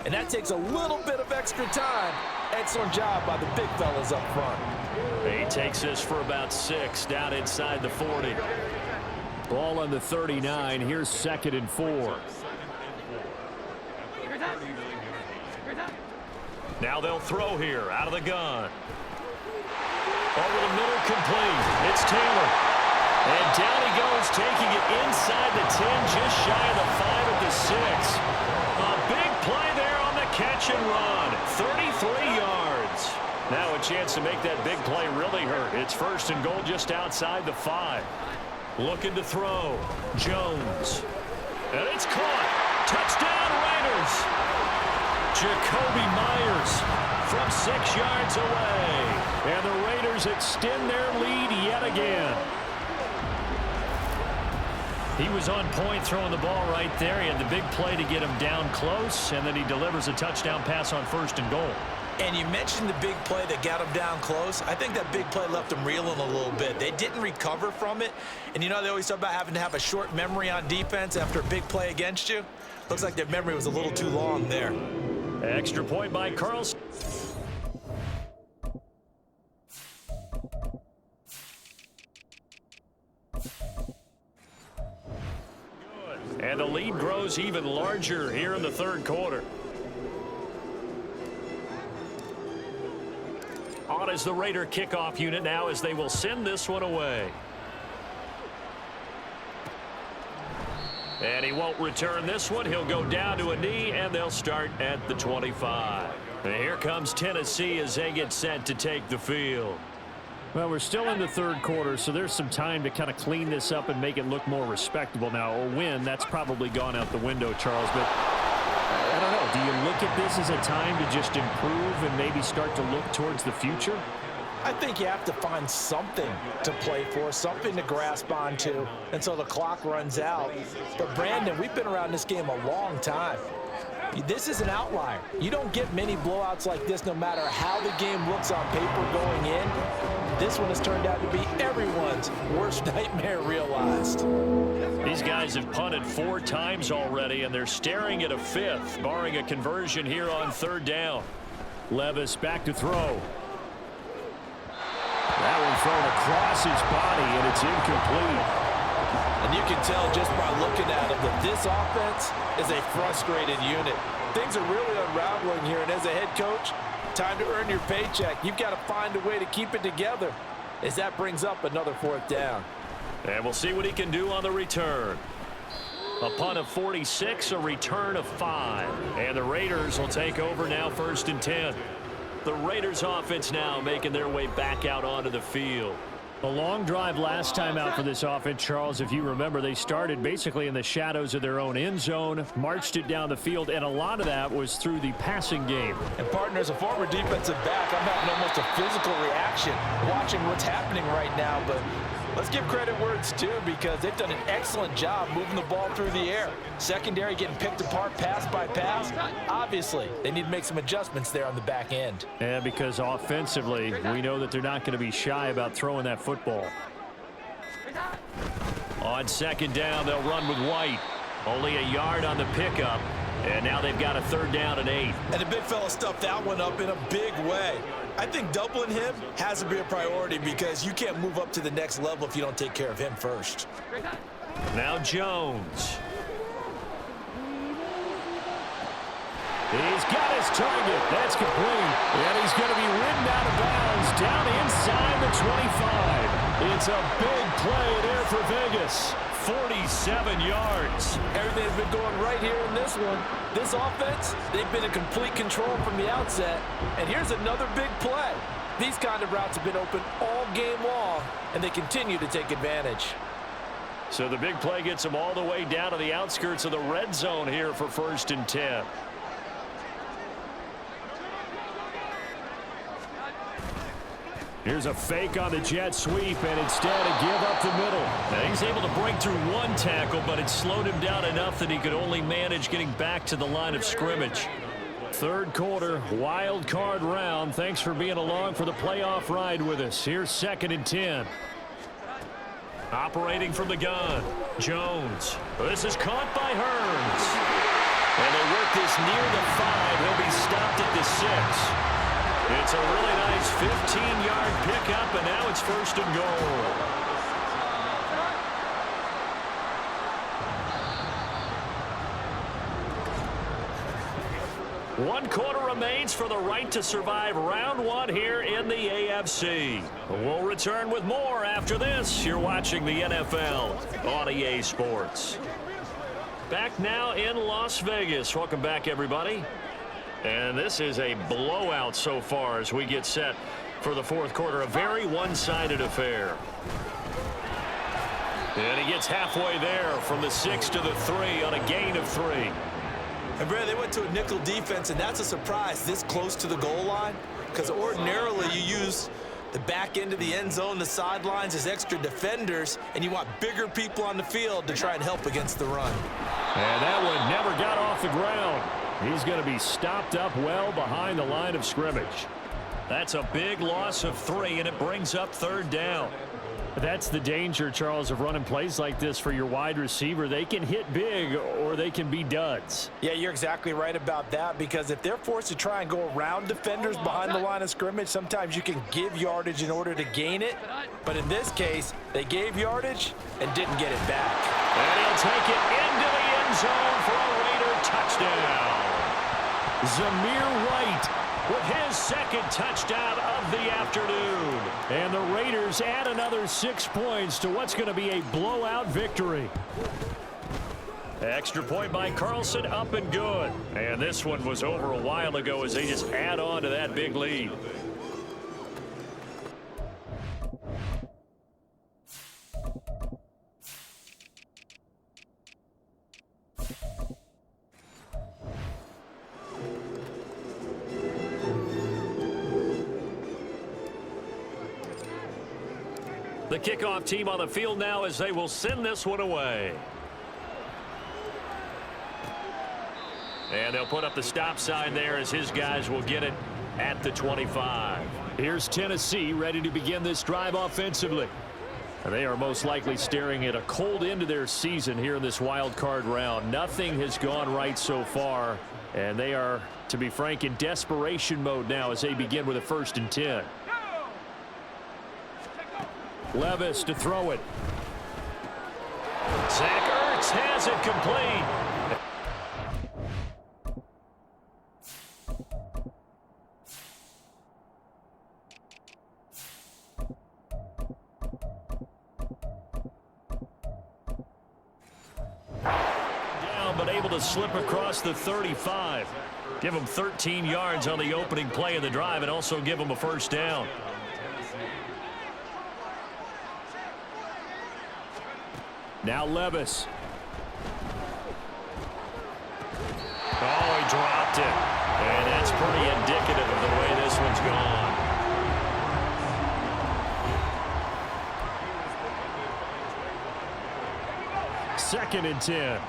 and that takes a little bit of extra time. Excellent job by the big fellas up front. He takes this for about 6 down inside the 40. Ball on the 39. Here's 2nd and 4. Now they'll throw here out of the gun. Over the middle, complete. It's Taylor. And down he goes, taking it inside the 10, just shy of the 5 at the 6. A big play there on the catch and run. 33 yards. Now a chance to make that big play really hurt. It's 1st and goal just outside the 5. Looking to throw. Jones. And it's caught. Touchdown, Raiders. Jacoby Myers from 6 yards away. And the Raiders extend their lead yet again. He was on point throwing the ball right there. He had the big play to get him down close, and then he delivers a touchdown pass on 1st and goal. And you mentioned the big play that got him down close. I think that big play left them reeling a little bit. They didn't recover from it. And you know they always talk about having to have a short memory on defense after a big play against you. Looks like their memory was a little too long there. Extra point by Carlson. And the lead grows even larger here in the 3rd quarter. On is the Raider kickoff unit now as they will send this one away. And he won't return this one. He'll go down to a knee, and they'll start at the 25. And here comes Tennessee as they get set to take the field. Well, we're still in the 3rd quarter, so there's some time to kind of clean this up and make it look more respectable. Now, a win, that's probably gone out the window, Charles, but I don't know. Do you look at this as a time to just improve and maybe start to look towards the future? I think you have to find something to play for, something to grasp onto until the clock runs out. But, Brandon, we've been around this game a long time. This is an outlier. You don't get many blowouts like this no matter how the game looks on paper going in. This one has turned out to be everyone's worst nightmare realized. These guys have punted 4 times already, and they're staring at a 5th, barring a conversion here on 3rd down. Levis back to throw. That one thrown across his body, and it's incomplete. And you can tell just by looking at him that this offense is a frustrated unit. Things are really unraveling here, and as a head coach, time to earn your paycheck. You've got to find a way to keep it together as that brings up another 4th down. And we'll see what he can do on the return. A punt of 46, a return of 5. And the Raiders will take over now 1st and 10. The Raiders offense now making their way back out onto the field. A long drive last time out for this offense, Charles. If you remember, they started basically in the shadows of their own end zone, marched it down the field, and a lot of that was through the passing game. And, partner, as a former defensive back, I'm having almost a physical reaction watching what's happening right now. But let's give credit where it's due because they've done an excellent job moving the ball through the air. Secondary getting picked apart pass by pass. Obviously, they need to make some adjustments there on the back end. And because offensively, we know that they're not going to be shy about throwing that football. On 2nd down, they'll run with White. Only a yard on the pickup, and now they've got a 3rd down and 8. And the big fella stuffed that one up in a big way. I think doubling him has to be a priority because you can't move up to the next level if you don't take care of him first. Now Jones. He's got his target. That's complete. And he's going to be ridden out of bounds down inside the 25. It's a big play there for Vegas. 47 yards. Everything's been going right here in this one. This offense, they've been in complete control from the outset. And here's another big play. These kind of routes have been open all game long, and they continue to take advantage. So the big play gets them all the way down to the outskirts of the red zone here for 1st and 10. Here's a fake on the jet sweep, and instead a give up the middle. Now he's able to break through one tackle, but it slowed him down enough that he could only manage getting back to the line of scrimmage. 3rd quarter, wild card round. Thanks for being along for the playoff ride with us. Here's 2nd and 10. Operating from the gun, Jones. This is caught by Hearns. And they work this near the 5. He'll be stopped at the 6. It's a really nice 15-yard pickup, and now it's 1st and goal. One quarter remains for the right to survive round 1 here in the AFC. We'll return with more after this. You're watching the NFL on EA Sports. Back now in Las Vegas. Welcome back, everybody. And this is a blowout so far as we get set for the 4th quarter. A very one-sided affair. And he gets halfway there from the 6 to the 3 on a gain of 3. And Brad, they went to a nickel defense, and that's a surprise this close to the goal line, because ordinarily you use the back end of the end zone, the sidelines as extra defenders, and you want bigger people on the field to try and help against the run. And that one never got off the ground. He's going to be stopped up well behind the line of scrimmage. That's a big loss of 3, and it brings up 3rd down. That's the danger, Charles, of running plays like this for your wide receiver. They can hit big or they can be duds. Yeah, you're exactly right about that, because if they're forced to try and go around defenders behind the line of scrimmage, sometimes you can give yardage in order to gain it. But in this case, they gave yardage and didn't get it back. And he'll take it into the end zone for a Raider touchdown. Zamir White with his 2nd touchdown of the afternoon. And the Raiders add another 6 points to what's going to be a blowout victory. Extra point by Carlson, up and good. And this one was over a while ago as they just add on to that big lead. The kickoff team on the field now as they will send this one away. And they'll put up the stop sign there as his guys will get it at the 25. Here's Tennessee ready to begin this drive offensively. And they are most likely staring at a cold end to their season here in this wild card round. Nothing has gone right so far, and they are, to be frank, in desperation mode now as they begin with a 1st and 10. Levis to throw it. Zach Ertz has it complete. Down, but able to slip across the 35. Give him 13 yards on the opening play of the drive and also give him a 1st down. Now Levis. Oh, he dropped it. And that's pretty indicative of the way this one's gone. Second and 10.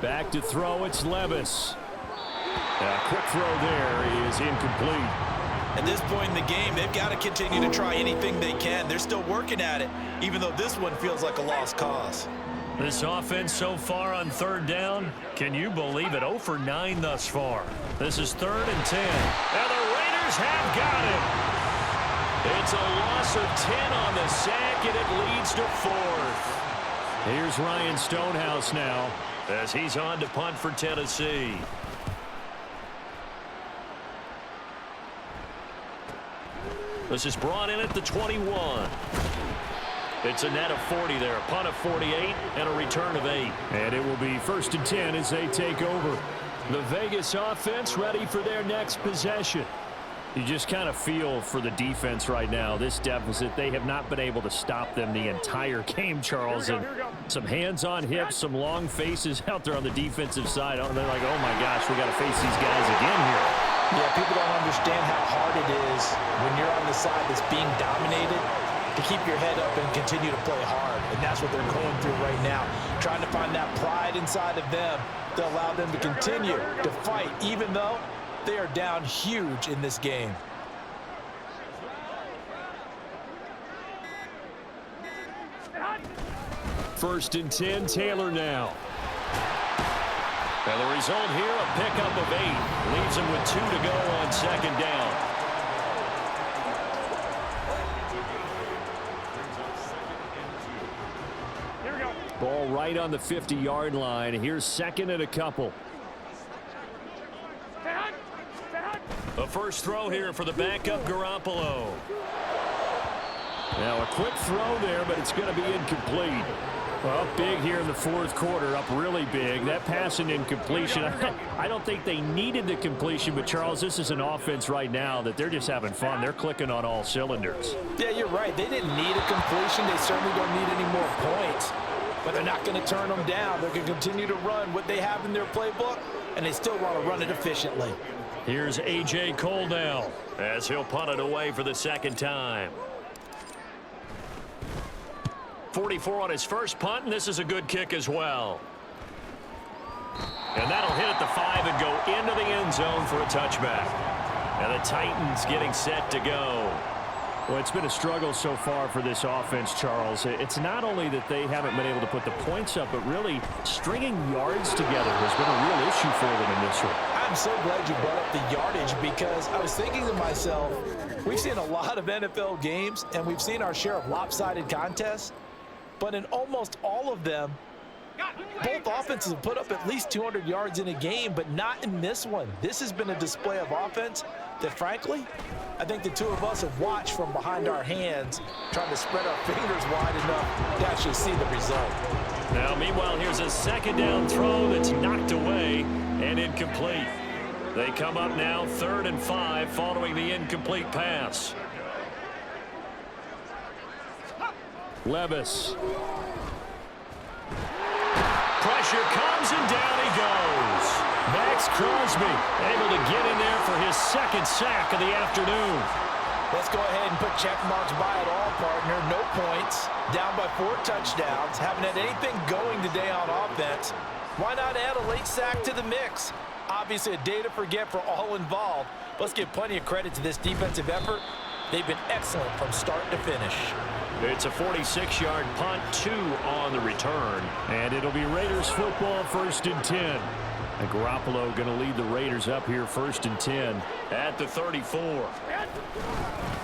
Back to throw, it's Levis. A quick throw there is incomplete. At this point in the game, they've got to continue to try anything they can. They're still working at it, even though this one feels like a lost cause. This offense so far on third down, can you believe it? 0 for 9 thus far. This is 3rd and 10. And the Raiders have got it. It's a loss of 10 on the sack, and it leads to 4th. Here's Ryan Stonehouse now as he's on to punt for Tennessee. This is brought in at the 21. It's a net of 40 there, a punt of 48, and a return of 8. And it will be 1st and 10 as they take over. The Vegas offense ready for their next possession. You just kind of feel for the defense right now. This deficit, they have not been able to stop them the entire game, Charles. And some hands on hips, some long faces out there on the defensive side. Oh, they're like, oh my gosh, we got to face these guys again here. Yeah, people don't understand how hard it is when you're on the side that's being dominated to keep your head up and continue to play hard. And that's what they're going through right now, trying to find that pride inside of them to allow them to continue to fight, even though they are down huge in this game. First and 10, Taylor now. And the result here, a pickup of 8. Leaves him with 2 to go on 2nd down. Ball right on the 50-yard line. Here's 2nd and a couple. The first throw here for the backup Garoppolo. Now a quick throw there, but it's going to be incomplete. Well, up big here in the 4th quarter, up really big. That pass and incompletion, I don't think they needed the completion, but Charles, this is an offense right now that they're just having fun. They're clicking on all cylinders. Yeah, you're right. They didn't need a completion. They certainly don't need any more points. But they're not going to turn them down. They're going to continue to run what they have in their playbook, and they still want to run it efficiently. Here's A.J. Cole now as he'll punt it away for the 2nd time. 44 on his first punt, and this is a good kick as well. And that'll hit at the 5 and go into the end zone for a touchback. And the Titans getting set to go. Well, it's been a struggle so far for this offense, Charles. It's not only that they haven't been able to put the points up, but really stringing yards together has been a real issue for them in this one. I'm so glad you brought up the yardage because I was thinking to myself, we've seen a lot of NFL games, and we've seen our share of lopsided contests, but in almost all of them, both offenses have put up at least 200 yards in a game, but not in this one. This has been a display of offense that, frankly, I think the two of us have watched from behind our hands, trying to spread our fingers wide enough to actually see the result. Now, meanwhile, here's a 2nd down throw that's knocked away and incomplete. They come up now 3rd and 5 following the incomplete pass. Levis. Pressure comes and down he goes. Max Crosby able to get in there for his 2nd sack of the afternoon. Let's go ahead and put check marks by it all, partner. No points, down by 4 touchdowns, haven't had anything going today on offense. Why not add a late sack to the mix? Obviously a day to forget for all involved. Let's give plenty of credit to this defensive effort. They've been excellent from start to finish. It's a 46-yard punt, 2 on the return. And it'll be Raiders football, 1st and 10. And Garoppolo going to lead the Raiders up here 1st and 10 at the 34.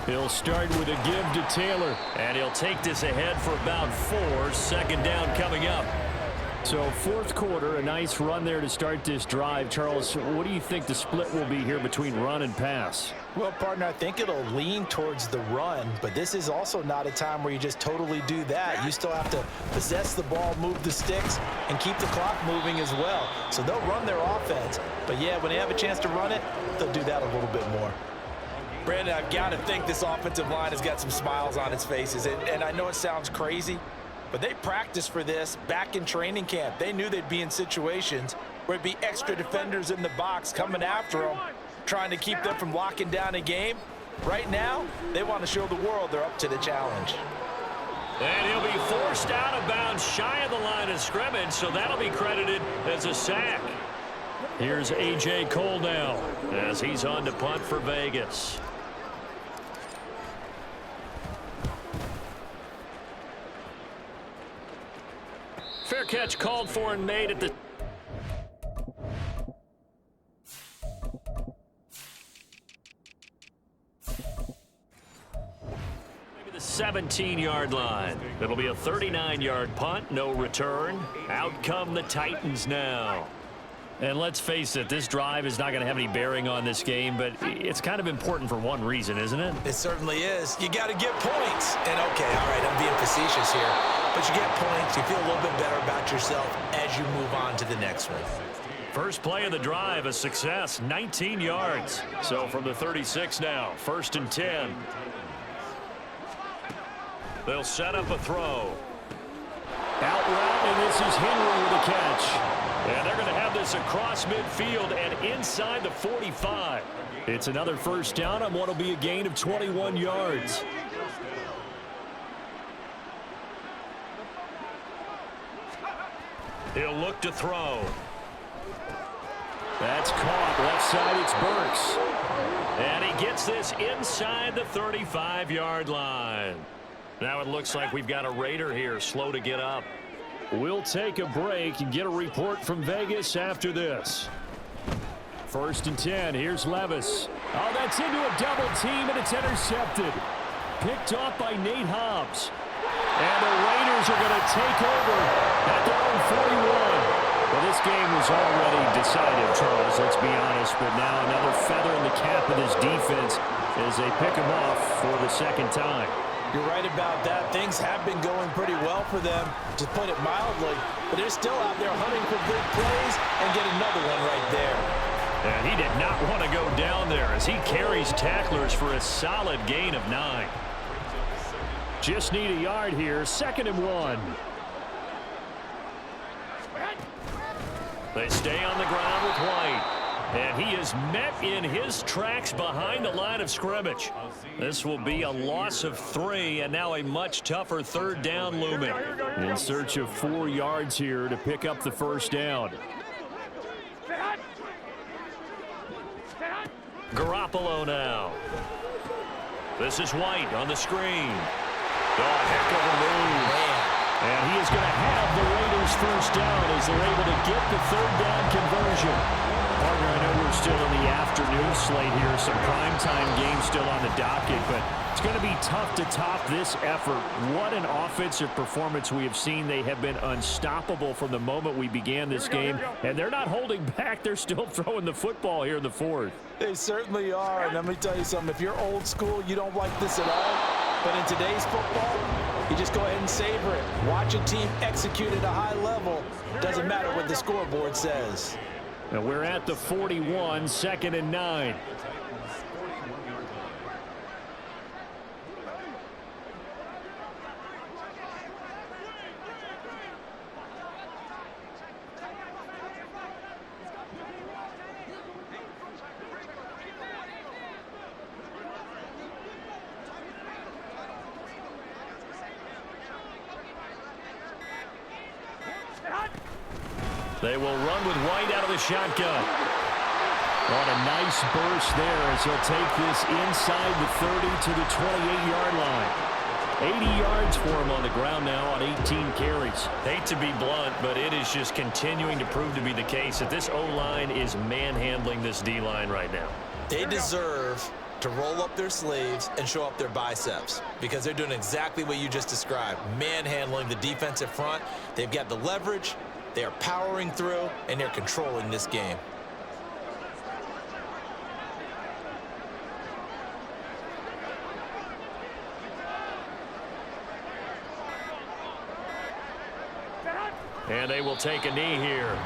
He'll start with a give to Taylor. And he'll take this ahead for about 4. 2nd down coming up. So 4th quarter, a nice run there to start this drive. Charles, what do you think the split will be here between run and pass? Well, partner, I think it'll lean towards the run, but this is also not a time where you just totally do that. You still have to possess the ball, move the sticks, and keep the clock moving as well. So they'll run their offense. But, yeah, when they have a chance to run it, they'll do that a little bit more. Brandon, I've got to think this offensive line has got some smiles on its faces. And I know it sounds crazy, but they practiced for this back in training camp. They knew they'd be in situations where it'd be extra defenders in the box coming after them, trying to keep them from locking down a game. Right now, they want to show the world they're up to the challenge. And he'll be forced out of bounds shy of the line of scrimmage, so that'll be credited as a sack. Here's A.J. Cole now as he's on to punt for Vegas. catch called for and made at the... the 17-yard line. It'll be a 39-yard punt, no return. Out come the Titans now. And let's face it, this drive is not going to have any bearing on this game, but it's kind of important for one reason, isn't it? It certainly is. You got to get points. And okay, all right, I'm being facetious here, but you get points, you feel a little bit better about yourself as you move on to the next one. First play of the drive, a success, 19 yards. So from the 36 now, 1st and 10. They'll set up a throw. Out route, and this is Henry with a catch. And they're going to have this across midfield and inside the 45. It's another first down on what will be a gain of 21 yards. He'll look to throw. That's caught. Left side, it's Burks. And he gets this inside the 35-yard line. Now it looks like we've got a Raider here, slow to get up. We'll take a break and get a report from Vegas after this. 1st and 10. Here's Levis. Oh, that's into a double team, and it's intercepted. Picked off by Nate Hobbs. And the Raiders are going to take over at their own 41. Well, this game was already decided, Charles, let's be honest. But now another feather in the cap of this defense as they pick them off for the second time. You're right about that. Things have been going pretty well for them, to put it mildly. But they're still out there hunting for big plays and get another one right there. And he did not want to go down there as he carries tacklers for a solid gain of 9. Just need a yard here. 2nd and 1. They stay on the ground with White. And he is met in his tracks behind the line of scrimmage. This will be a loss of 3, and now a much tougher 3rd down looming. In search of 4 yards here to pick up the first down. Garoppolo now. This is White on the screen. Oh, heck of a move. And he is going to have the Raiders first down as they're able to get the 3rd down conversion. Partner, I know we're still in the afternoon slate here. Some primetime games still on the docket, but it's going to be tough to top this effort. What an offensive performance we have seen. They have been unstoppable from the moment we began this game, and they're not holding back. They're still throwing the football here in the 4th. They certainly are, and let me tell you something. If you're old school, you don't like this at all. But in today's football, you just go ahead and savor it. Watch a team execute at a high level. Doesn't matter what the scoreboard says. And we're at the 41, 2nd and 9. They will run with White out of the shotgun. On a nice burst there as he'll take this inside the 30 to the 28-yard line. 80 yards for him on the ground now on 18 carries. Hate to be blunt, but it is just continuing to prove to be the case that this O-line is manhandling this D-line right now. They deserve to roll up their sleeves and show up their biceps because they're doing exactly what you just described, manhandling the defensive front. They've got the leverage. They are powering through, and they're controlling this game. And they will take a knee here.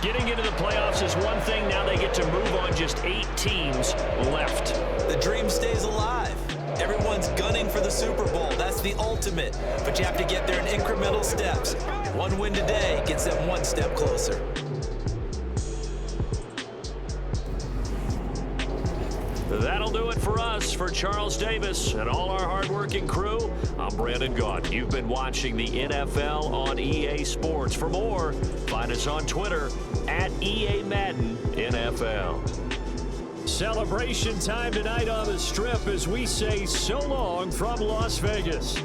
Getting into the playoffs is one thing. Now they get to move on. Just 8 teams left. The dream stays alive. Everyone's gunning for the Super Bowl. That's the ultimate. But you have to get there in incremental steps. One win today gets them one step closer. That'll do it for us. For Charles Davis and all our hardworking crew, I'm Brandon Gaudin. You've been watching the NFL on EA Sports. For more, find us on Twitter at EA Madden NFL. Celebration time tonight on the Strip as we say so long from Las Vegas.